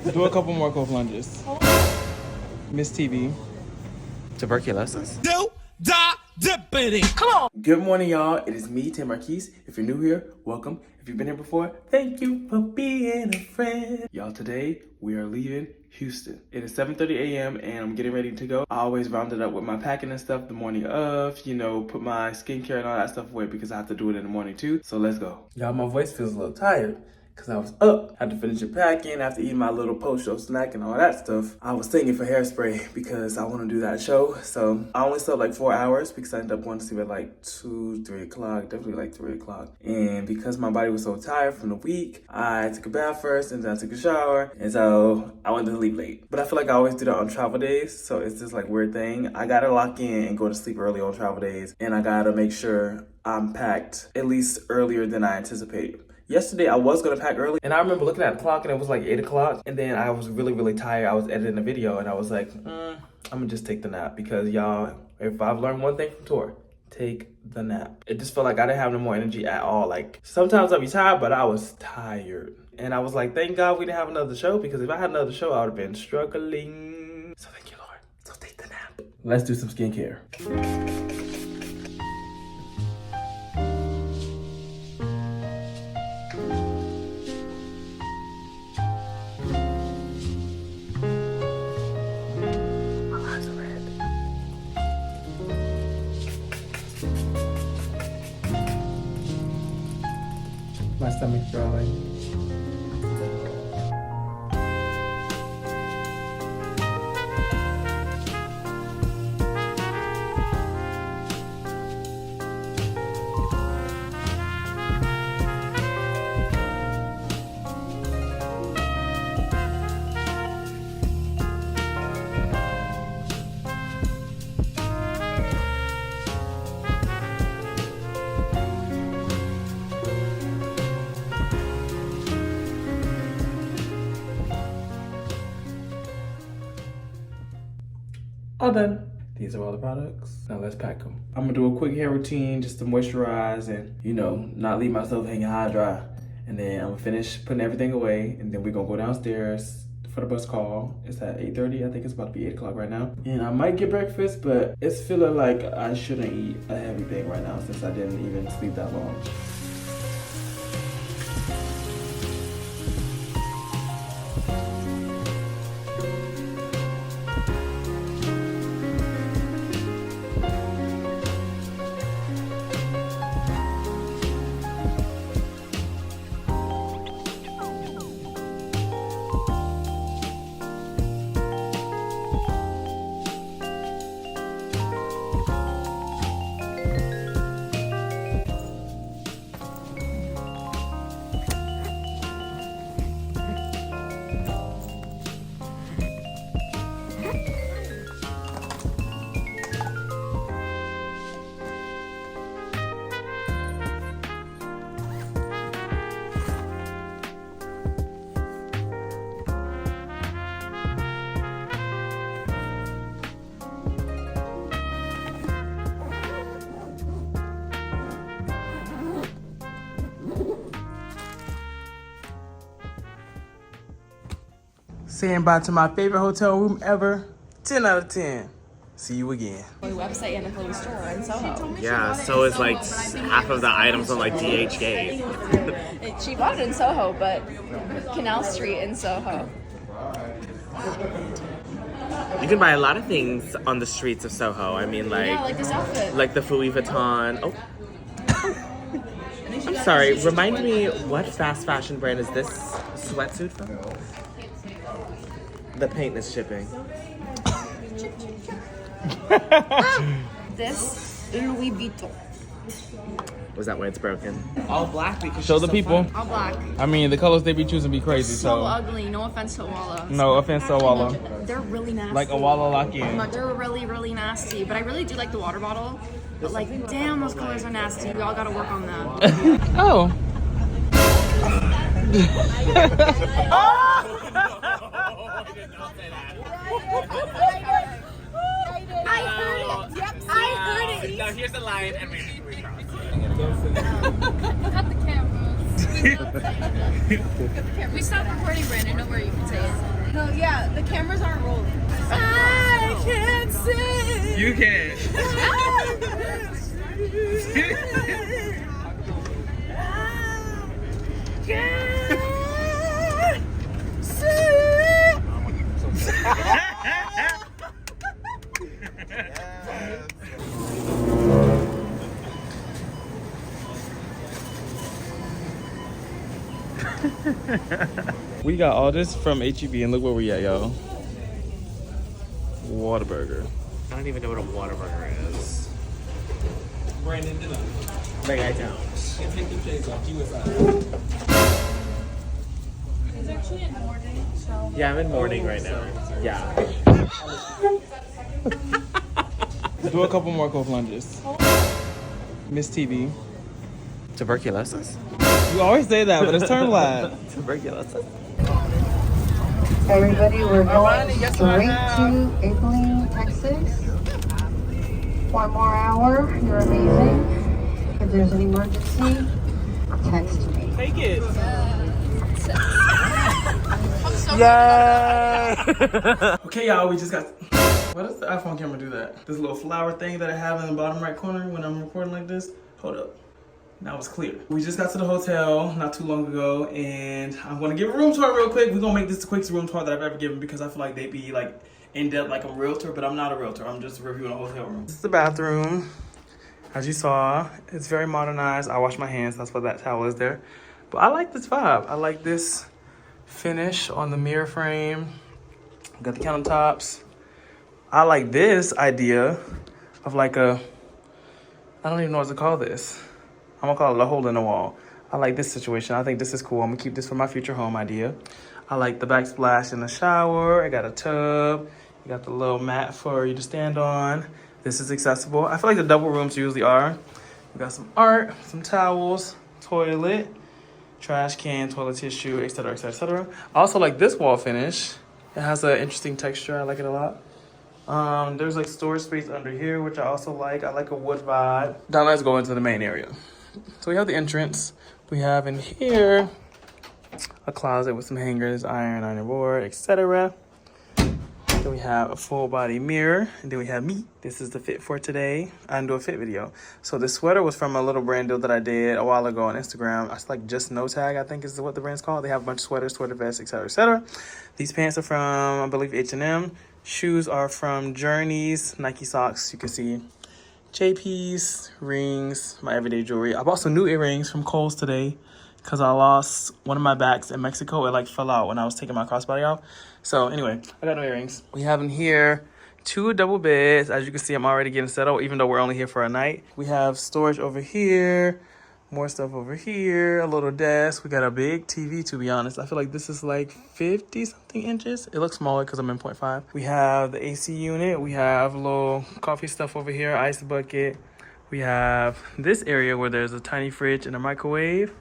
Do a couple more cold lunges. Miss TV. Tuberculosis. Good morning, y'all. It is me, Tim Marquise. If you're new here, welcome. If you've been here before, thank you for being a friend. Y'all, today we are leaving Houston. It is 7:30 a.m. and I'm getting ready to go. I always round it up with my packing and stuff the morning of, you know, put my skincare and all that stuff away because I have to do it in the morning too. So let's go. Y'all, my voice feels a little tired because I was up. Had to finish the packing after eating my little post-show snack and all that stuff. I was singing for Hairspray because I want to do that show. So I only slept like 4 hours because I ended up going to sleep at like 2, 3 o'clock, definitely like 3 o'clock. And because my body was so tired from the week, I took a bath first and then I took a shower. And so I went to sleep late. But I feel like I always do that on travel days. So it's this like weird thing. I gotta lock in and go to sleep early on travel days. And I gotta make sure I'm packed at least earlier than I anticipate. Yesterday, I was gonna pack early, and I remember looking at the clock, and it was like 8 o'clock, and then I was really, really tired. I was editing a video, and I was like, I'm gonna just take the nap, because y'all, if I've learned one thing from tour, take the nap. It just felt like I didn't have no more energy at all. Like, sometimes I'd be tired, but I was tired. And I was like, thank God we didn't have another show, because if I had another show, I would have been struggling. So thank you, Lord. So take the nap. Let's do some skincare. My stomach's growling. All done. These are all the products. Now let's pack them. I'm gonna do a quick hair routine just to moisturize and, you know, not leave myself hanging high and dry. And then I'm gonna finish putting everything away, and then we're gonna go downstairs for the bus call. It's at 8:30. I think it's about to be 8 o'clock right now. And I might get breakfast, but it's feeling like I shouldn't eat a heavy thing right now since I didn't even sleep that long. Saying bye to my favorite hotel room ever. 10 out of 10. See you again. Website and a clothing store in Soho. Yeah, so is like half of the items on like DH Gate. She bought it in Soho, but Canal Street in Soho. You can buy a lot of things on the streets of Soho. I mean, like, Yeah, like this outfit. like the Louis Vuitton. Oh, I'm sorry. Remind me, what fast fashion brand is this sweatsuit from? The paint is shipping. This Louis Vuitton. Was that why it's broken? All black because show the people. All black. I mean, the colors they be choosing be crazy. So ugly. No offense to Awala. No offense to Awala. They're really nasty. Like Awala lock in. No, they're really, really nasty. But I really do like the water bottle. But like, damn, those colors are nasty. We all gotta work on that. Oh. I heard it. Yep, I heard it. No, here's the line, and we cross. Cut the camera. We stopped recording, Brandon. Don't worry, you can say it. No, yeah, the cameras aren't rolling. I can't see. You can. We got all this from HEB and look where we at, y'all. Whataburger. I don't even know what a Whataburger is. Brandon, did Like, I don't. Can't take them shades off. You inside. It's actually in the morning, so. Yeah, I'm in mourning right now. Yeah. Do a couple more cold lunges. Miss TV. Tuberculosis. You always say that, but it's turned live. Tuberculosis. Everybody, we're going straight to Abilene, Texas. 1 more hour. You're amazing. If there's an emergency, text me. Take it. Yay! Okay, y'all, we just got. Why does the iPhone camera do that? This little flower thing that I have in the bottom right corner when I'm recording like this. Hold up. Now it's clear. We just got to the hotel not too long ago, and I'm gonna give a room tour real quick. We're gonna make this the quickest room tour that I've ever given because I feel like they'd be like in depth like a realtor, but I'm not a realtor. I'm just reviewing a hotel room. This is the bathroom. As you saw, it's very modernized. I wash my hands, that's why that towel is there. But I like this vibe. I like this finish on the mirror frame. Got the countertops. I like this idea of like a, I don't even know what to call this. I'm gonna call it a hole in the wall. I like this situation. I think this is cool. I'm gonna keep this for my future home idea. I like the backsplash in the shower. I got a tub. You got the little mat for you to stand on. This is accessible. I feel like the double rooms usually are. We got some art, some towels, toilet, trash can, toilet tissue, etc., etc., etc. I also like this wall finish. It has an interesting texture. I like it a lot. There's like storage space under here, which I also like. I like a wood vibe. Now let's go into the main area. So we have the entrance. We have in here a closet with some hangers, iron board, etc. Then we have a full body mirror. And then we have me. This is the fit for today. I didn't do a fit video. So this sweater was from a little brand deal that I did a while ago on Instagram. It's like Just No Tag, I think is what the brand's called. They have a bunch of sweaters, sweater vests, etc., etc. These pants are from, I believe, H&M. Shoes are from Journeys. Nike socks, you can see. JP's, rings, my everyday jewelry. I bought some new earrings from Kohl's today because I lost one of my bags in Mexico. It like fell out when I was taking my crossbody off. So anyway, I got new earrings. We have in here 2 double beds. As you can see, I'm already getting settled even though we're only here for a night. We have storage over here. More stuff over here, a little desk. We got a big TV, to be honest. I feel like this is like 50-something inches. It looks smaller because I'm in 0.5. We have the AC unit. We have a little coffee stuff over here, ice bucket. We have this area where there's a tiny fridge and a microwave.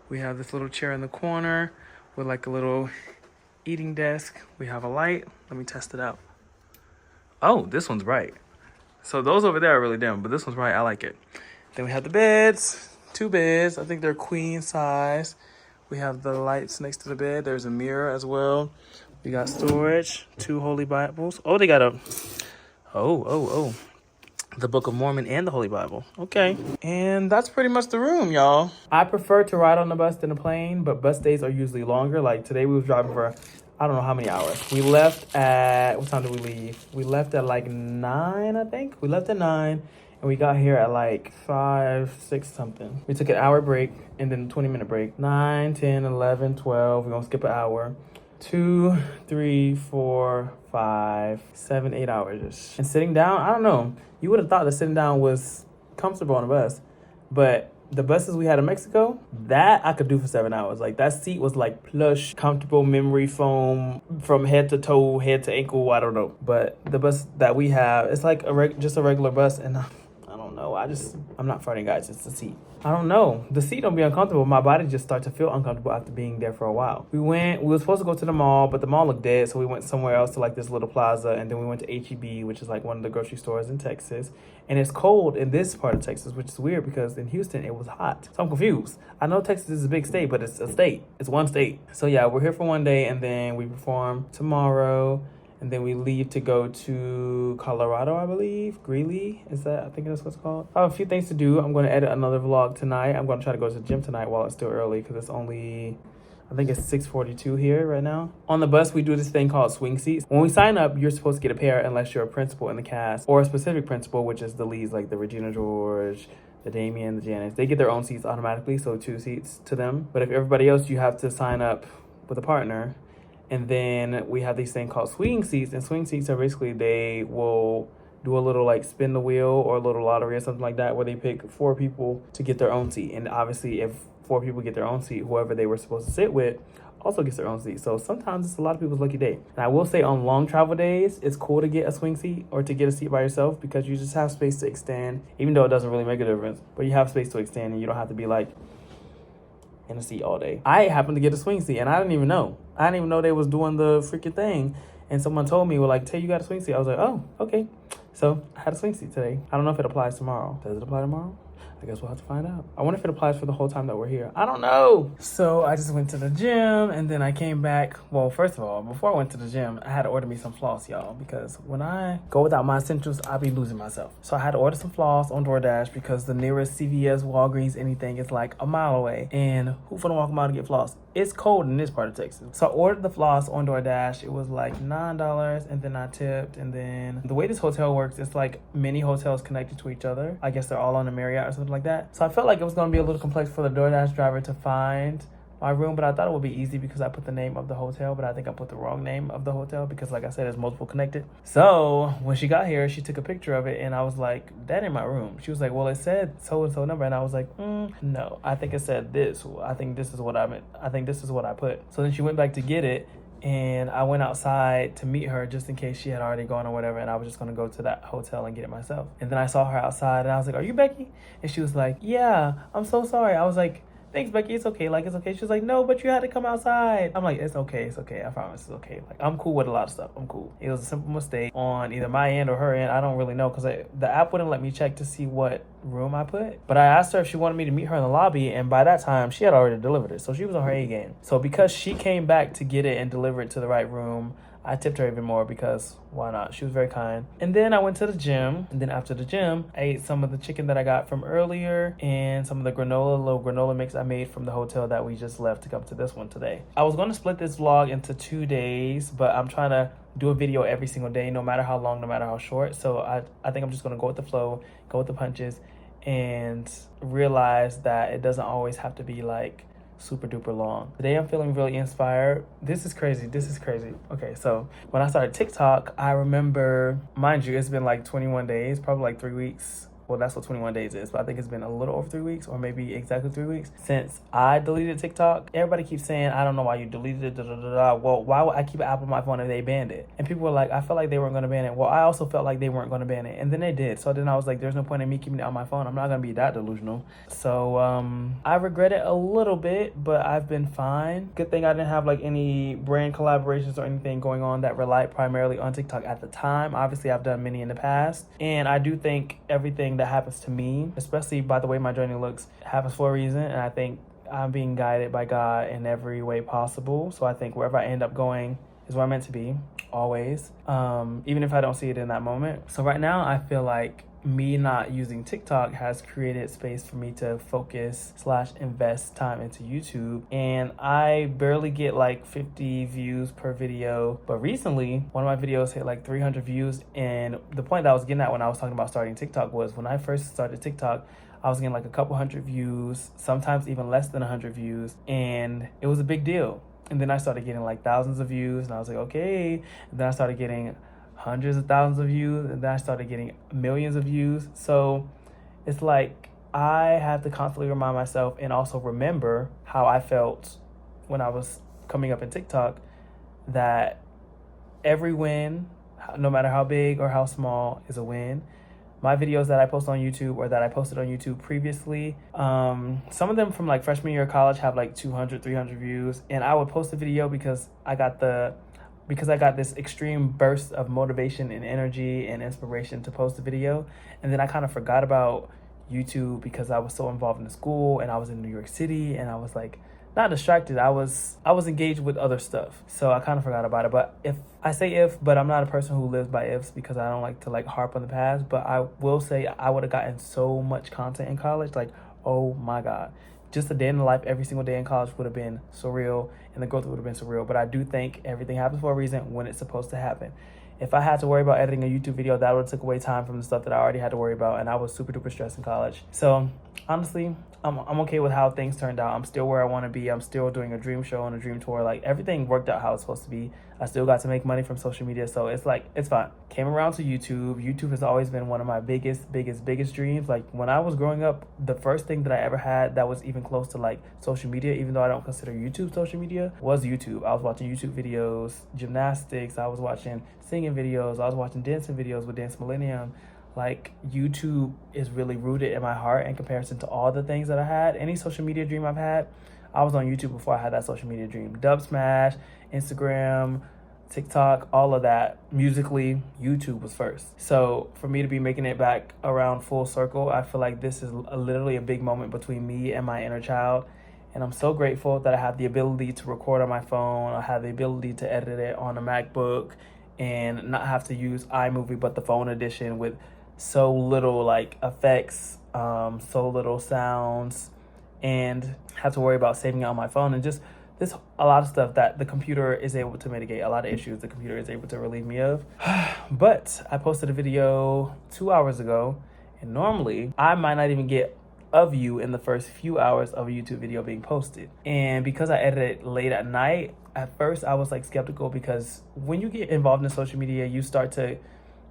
We have this little chair in the corner with like a little eating desk. We have a light. Let me test it out. Oh, this one's bright. So those over there are really dim, but this one's bright. I like it. Then we have the beds. 2 beds. I think they're queen size. We have the lights next to the bed. There's a mirror as well. We got storage. 2 Holy Bibles. Oh, they got a... Oh. The Book of Mormon and the Holy Bible. Okay. And that's pretty much the room, y'all. I prefer to ride on the bus than a plane, but bus days are usually longer. Like today we was driving for, I don't know how many hours. We left at... What time did we leave? We left at like 9, I think. We left at 9. And we got here at like 5, 6 something. We took an hour break and then a 20-minute break. 9, 10, 11, 12. We're gonna skip an hour. 2, 3, 4, 5, 7, 8 hours. And sitting down, I don't know. You would have thought that sitting down was comfortable on a bus. But the buses we had in Mexico, that I could do for 7 hours. Like that seat was like plush, comfortable memory foam from head to toe, head to ankle, I don't know. But the bus that we have, it's like just a regular bus, and I don't know. I'm not farting, guys. It's the seat. I don't know. The seat don't be uncomfortable. My body just starts to feel uncomfortable after being there for a while. We were supposed to go to the mall, but the mall looked dead. So we went somewhere else to like this little plaza. And then we went to HEB, which is like one of the grocery stores in Texas. And it's cold in this part of Texas, which is weird because in Houston, it was hot. So I'm confused. I know Texas is a big state, but it's a state. It's one state. So yeah, we're here for one day and then we perform tomorrow. And then we leave to go to Colorado, I believe. Greeley, I think that's what it's called. I have a few things to do. I'm going to edit another vlog tonight. I'm going to try to go to the gym tonight while it's still early because it's only, I think it's 6:42 here right now. On the bus, we do this thing called swing seats. When we sign up, you're supposed to get a pair unless you're a principal in the cast or a specific principal, which is the leads like the Regina George, the Damien, the Janice. They get their own seats automatically, so 2 seats to them. But if everybody else, you have to sign up with a partner. And then we have these things called swing seats. And swing seats are basically, they will do a little like spin the wheel or a little lottery or something like that where they pick 4 people to get their own seat. And obviously if 4 people get their own seat, whoever they were supposed to sit with also gets their own seat. So sometimes it's a lot of people's lucky day. And I will say on long travel days, it's cool to get a swing seat or to get a seat by yourself because you just have space to extend, even though it doesn't really make a difference. But you have space to extend and you don't have to be like in a seat all day. I happened to get a swing seat and I didn't even know. I didn't even know they was doing the freaking thing. And someone told me, well, like, Tay, you got a swing seat. I was like, oh, okay. So I had a swing seat today. I don't know if it applies tomorrow. Does it apply tomorrow? I guess we'll have to find out. I wonder if it applies for the whole time that we're here. I don't know. So I just went to the gym and then I came back. Well, first of all, before I went to the gym, I had to order me some floss, y'all, because when I go without my essentials, I be losing myself. So I had to order some floss on DoorDash because the nearest CVS, Walgreens, anything is like a mile away. And who finna walk a mile to get floss? It's cold in this part of Texas. So I ordered the floss on DoorDash. It was like $9 and then I tipped. And then the way this hotel works, it's like many hotels connected to each other. I guess they're all on the Marriott or something like that. So I felt like it was gonna be a little complex for the DoorDash driver to find my room, but I thought it would be easy because I put the name of the hotel, but I think I put the wrong name of the hotel because like I said, there's multiple connected. So when she got here, she took a picture of it and I was like, that ain't my room. She was like, well, it said so-and-so number. And I was like, no, I think it said this. I think this is what I meant. I think this is what I put. So then she went back to get it and I went outside to meet her just in case she had already gone or whatever. And I was just going to go to that hotel and get it myself. And then I saw her outside and I was like, are you Becky? And she was like, yeah, I'm so sorry. I was like, thanks, Becky. It's okay. Like, it's okay. She was like, no, but you had to come outside. I'm like, it's okay. It's okay. I promise it's okay. Like, I'm cool with a lot of stuff. I'm cool. It was a simple mistake on either my end or her end. I don't really know because the app wouldn't let me check to see what room I put. But I asked her if she wanted me to meet her in the lobby. And by that time, she had already delivered it. So she was on her A game. So because she came back to get it and deliver it to the right room, I tipped her even more because why not? She was very kind. And then I went to the gym. And then after the gym, I ate some of the chicken that I got from earlier and some of the little granola mix I made from the hotel that we just left to come to this one today. I was going to split this vlog into 2 days, but I'm trying to do a video every single day, no matter how long, no matter how short. So I think I'm just going to go with the flow, go with the punches, and realize that it doesn't always have to be like super duper long. Today I'm feeling really inspired. This is crazy. Okay, so when I started TikTok, I remember, mind you, it's been like 21 days, probably like 3 weeks. Well, that's what 21 days is, but I think it's been a little over 3 weeks or maybe exactly 3 weeks since I deleted TikTok. Everybody keeps saying, I don't know why you deleted it, Well, why would I keep an app on my phone if they banned it? And people were like, I felt like they weren't going to ban it. Well, I also felt like they weren't going to ban it. And then they did. So then I was like, there's no point in me keeping it on my phone. I'm not going to be that delusional. So I regret it a little bit, but I've been fine. Good thing I didn't have like any brand collaborations or anything going on that relied primarily on TikTok at the time. Obviously, I've done many in the past. And I do think everything that happens to me, especially by the way my journey looks, happens for a reason. And I think I'm being guided by God in every way possible. So I think wherever I end up going is where I'm meant to be, always, even if I don't see it in that moment. So right now I feel like me not using TikTok has created space for me to focus / invest time into YouTube. And I barely get like 50 views per video. But recently, one of my videos hit like 300 views. And the point that I was getting at when I was talking about starting TikTok was when I first started TikTok, I was getting like a couple hundred views, sometimes even less than 100 views. And it was a big deal. And then I started getting like thousands of views. And I was like, okay. And then I started getting hundreds of thousands of views, and then I started getting millions of views. So it's like I have to constantly remind myself and also remember how I felt when I was coming up in TikTok, that every win, no matter how big or how small, is a win. my videos that I post on YouTube or that I posted on YouTube previously. Some of them from like freshman year of college have like 200, 300 views. And I would post a video because I got this extreme burst of motivation and energy and inspiration to post a video. And then I kind of forgot about YouTube because I was so involved in school and I was in New York City and I was like, not distracted. I was engaged with other stuff. So I kind of forgot about it. But but I'm not a person who lives by ifs because I don't like to like harp on the past. But I will say I would have gotten so much content in college. Like, oh my God. Just a day in the life every single day in college would have been surreal and the growth would have been surreal. But I do think everything happens for a reason when it's supposed to happen. If I had to worry about editing a YouTube video, that would have took away time from the stuff that I already had to worry about. And I was super duper stressed in college. So honestly, I'm okay with how things turned out. I'm still where I want to be. I'm still doing a dream show and a dream tour. Like everything worked out how it's supposed to be. I still got to make money from social media. So it's fine. Came around to YouTube. YouTube has always been one of my biggest dreams. Like when I was growing up, the first thing that I ever had that was even close to like social media, even though I don't consider YouTube social media, was YouTube. I was watching YouTube videos, gymnastics. I was watching singing videos. I was watching dancing videos with Dance Millennium. Like YouTube is really rooted in my heart in comparison to all the things that I had. Any social media dream I've had, I was on YouTube before I had that social media dream. Dub Smash, Instagram, TikTok, all of that. Musically, YouTube was first. So for me to be making it back around full circle, I feel like this is literally a big moment between me and my inner child. And I'm so grateful that I have the ability to record on my phone. I have the ability to edit it on a MacBook and not have to use iMovie, but the phone edition with so little like effects, so little sounds, and have to worry about saving it on my phone, and just a lot of stuff that the computer is able to mitigate, a lot of issues the computer is able to relieve me of. But I posted a video 2 hours ago, and normally I might not even get a view in the first few hours of a YouTube video being posted. And because I edit it late at night, at first I was like skeptical, because when you get involved in social media, you start to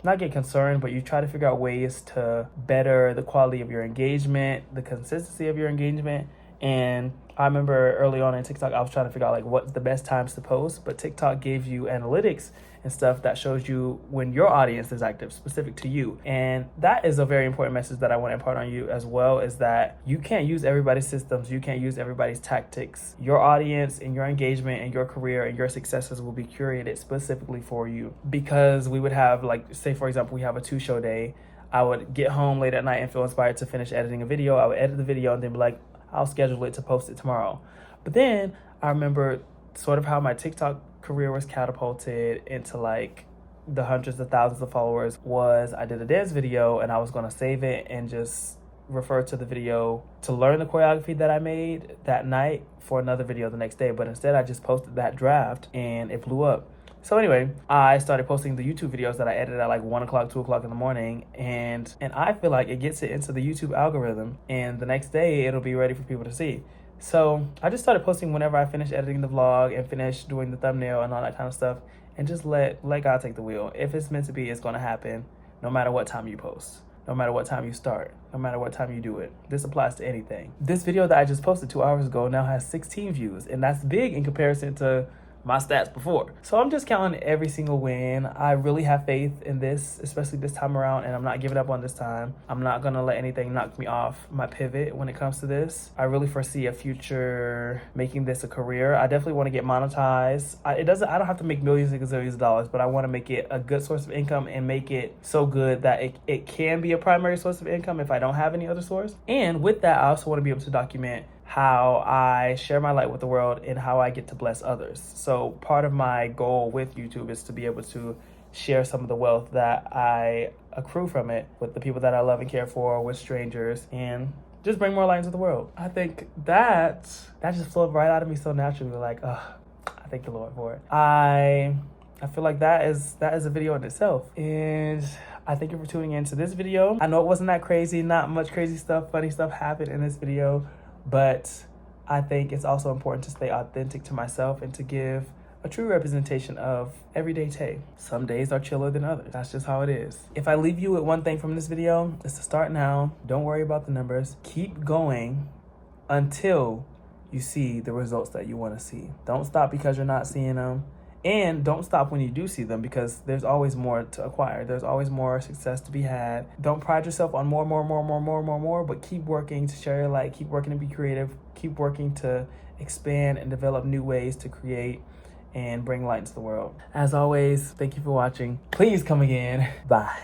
not get concerned, but you try to figure out ways to better the quality of your engagement, the consistency of your engagement. And I remember early on in TikTok, I was trying to figure out like what's the best times to post, but TikTok gave you analytics and stuff that shows you when your audience is active, specific to you. And that is a very important message that I want to impart on you as well, is that you can't use everybody's systems. You can't use everybody's tactics. Your audience and your engagement and your career and your successes will be curated specifically for you. Because we would have, like, say for example, we have a 2-show day. I would get home late at night and feel inspired to finish editing a video. I would edit the video and then be like, I'll schedule it to post it tomorrow. But then I remember sort of how my TikTok career was catapulted into like the hundreds of thousands of followers was I did a dance video and I was going to save it and just refer to the video to learn the choreography that I made that night for another video the next day. But instead I just posted that draft and it blew up. So anyway, I started posting the YouTube videos that I edited at like 1 o'clock, 2 o'clock in the morning. And I feel like it gets it into the YouTube algorithm. And the next day it'll be ready for people to see. So I just started posting whenever I finished editing the vlog and finished doing the thumbnail and all that kind of stuff. And just let God take the wheel. If it's meant to be, it's going to happen no matter what time you post. No matter what time you start, no matter what time you do it. This applies to anything. This video that I just posted 2 hours ago now has 16 views. And that's big in comparison to my stats before. So I'm just counting every single win. I really have faith in this, especially this time around, and I'm not giving up on this time. I'm not gonna let anything knock me off my pivot when it comes to this. I really foresee a future making this a career. I definitely want to get monetized. I don't have to make millions and gazillions of dollars, but I want to make it a good source of income and make it so good that it can be a primary source of income if I don't have any other source. And with that, I also want to be able to document how I share my light with the world and how I get to bless others. So part of my goal with YouTube is to be able to share some of the wealth that I accrue from it with the people that I love and care for, with strangers, and just bring more light into the world. I think that just flowed right out of me so naturally. Like, I thank the Lord for it. I feel like that is a video in itself. And I thank you for tuning into this video. I know it wasn't that crazy, not much crazy stuff, funny stuff happened in this video. But I think it's also important to stay authentic to myself and to give a true representation of everyday Tay. Some days are chiller than others. That's just how it is. If I leave you with one thing from this video, it's to start now. Don't worry about the numbers. Keep going until you see the results that you want to see. Don't stop because you're not seeing them. And don't stop when you do see them, because there's always more to acquire. There's always more success to be had. Don't pride yourself on more, but keep working to share your light. Keep working to be creative. Keep working to expand and develop new ways to create and bring light into the world. As always, thank you for watching. Please come again. Bye.